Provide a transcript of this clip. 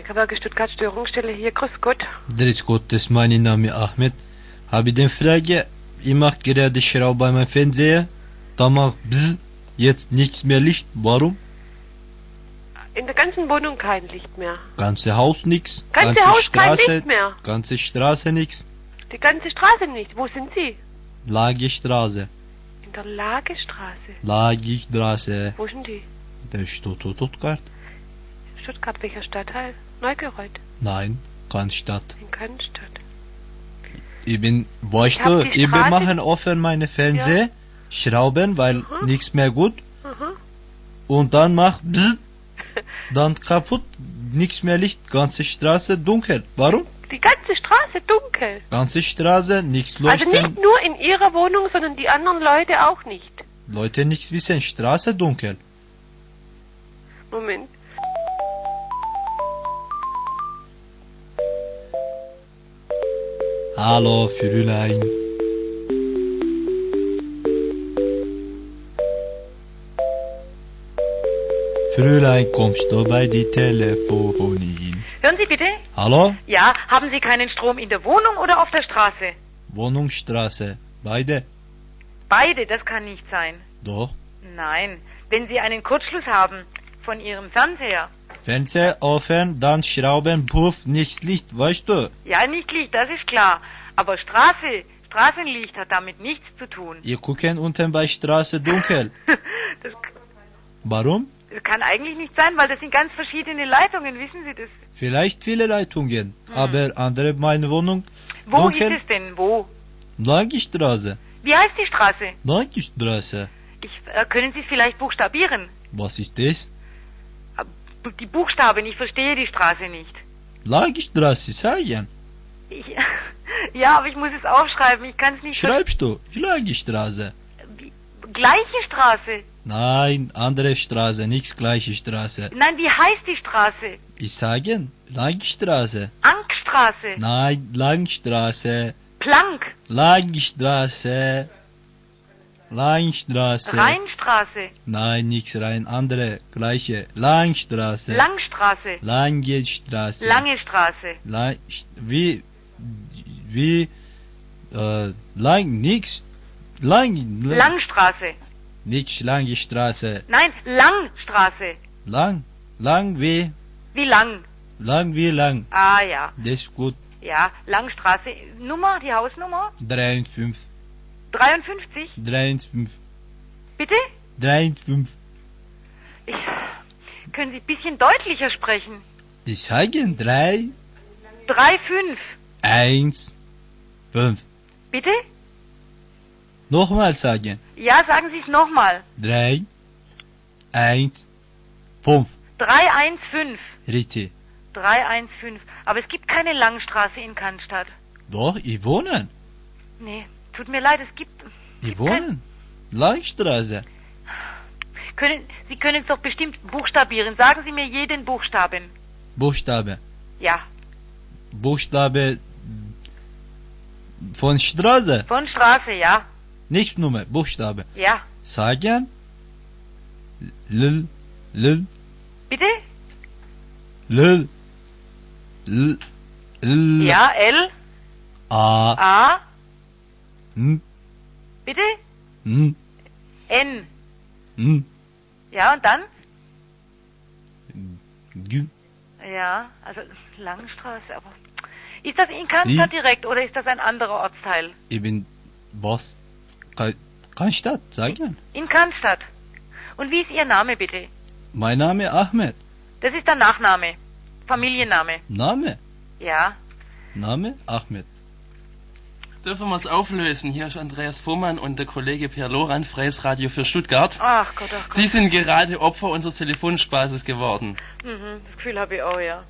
Gewerbe Stuttgart Störungsstelle hier, grüß Gott. Grüß Gott, das ist mein Name Ahmed. Habe ich eine Frage? Ich mache gerade Schraube bei meinem Fernseher. Da macht bzz, jetzt nichts mehr Licht. Warum? In der ganzen Wohnung kein Licht mehr. Ganze Haus nix. Ganze Haus Straße, kein Licht mehr. Ganze Straße nix. Die ganze Straße nicht. Wo sind Sie? Lagerstraße. In der Lagestraße. Lagerstraße. Wo sind die? Der ist Stuttgart. Stuttgart, welcher Stadtteil? Neugereuth. Nein, Cannstatt. In Cannstatt. Ich bin, weißt hab du, die ich Straße- machen offen meine Fernseher, Schrauben, weil nichts mehr gut. Und dann mach bzz, dann kaputt, nichts mehr Licht, ganze Straße dunkel. Warum? Die ganze Straße dunkel. Ganze Straße, nichts Also leuchten. nicht nur in Ihrer Wohnung, sondern die anderen Leute auch nicht. Leute nichts wissen, Straße dunkel. Moment. Hallo, Fräulein. Fräulein, kommst du bei die Telefonin? Hören Sie bitte? Hallo? Ja, haben Sie keinen Strom in der Wohnung oder auf der Straße? Wohnungsstraße. Beide? Beide, das kann nicht sein. Doch. Nein, wenn Sie einen Kurzschluss haben von Ihrem Fernseher. Fernseher offen, dann Schrauben, puff, nichts Licht, weißt du? Ja, nicht Licht, das ist klar. Aber Straßenlicht hat damit nichts zu tun. Ihr gucken unten bei Straße dunkel. Das Warum? kann eigentlich nicht sein, weil das sind ganz verschiedene Leitungen, wissen Sie das? Vielleicht viele Leitungen, aber andere meine Wohnung Wo dunkel. ist es denn? Wo? Lagerstraße. Wie heißt die Straße? Lagerstraße. Können Sie es vielleicht buchstabieren? Was ist das? Die Buchstaben, ich verstehe die Straße nicht. Lagerstraße, sagen. Ja, aber ich muss es aufschreiben, ich kann es nicht... Schreibst du? Lagerstraße. Gleiche Straße? Nein, andere Straße, nichts gleiche Straße. Nein, wie heißt die Straße? Ich sage, Langstraße. Ankstraße? Nein, Langstraße. Plank? Langstraße. Langstraße. Rheinstraße? Nein, nichts rein, andere, gleiche. Langstraße. Langstraße? Lange Straße. Lange Straße? Lang, nix. Langstraße? Nicht lange Straße. Nein, Langstraße. Lang wie lang. Ah ja, Das ist gut. ja, Langstraße. Nummer, die Hausnummer? 53. 53? 53. Bitte? 53. Können Sie ein bisschen deutlicher sprechen? Ich sage 3, 3, 5. 1, 5. Bitte? Nochmal sagen. Ja, sagen Sie es nochmal. 3, 1, 5. 3, 1, 5. Richtig. 3, 1, 5. Aber es gibt keine Langstraße in Cannstatt. Doch, ich wohne. Nee, tut mir leid, es gibt... Ich wohne. Langstraße. Sie können es doch bestimmt buchstabieren. Sagen Sie mir jeden Buchstaben. Buchstabe. Ja. Buchstabe von Straße. Von Straße, ja. Nicht Nummer, Buchstabe. Ja. Sagen. L. Bitte? L. Ja, L. A. A. N. Bitte? N. N. N. Ja, und dann? G. Ja, also Langstraße, aber... Ist das in Cannstatt direkt oder ist das ein anderer Ortsteil? Ich bin was? Cannstatt, sagen. In Cannstatt. Und wie ist Ihr Name bitte? Mein Name Ahmed. Das ist der Nachname. Familienname. Name? Ja. Name Ahmed. Dürfen wir es auflösen? Hier ist Andreas Fuhrmann und der Kollege Per Loran, Freies Radio für Stuttgart. Ach Gott, ach Gott. Sie sind gerade Opfer unseres Telefonspaßes geworden. Das Gefühl habe ich auch, ja.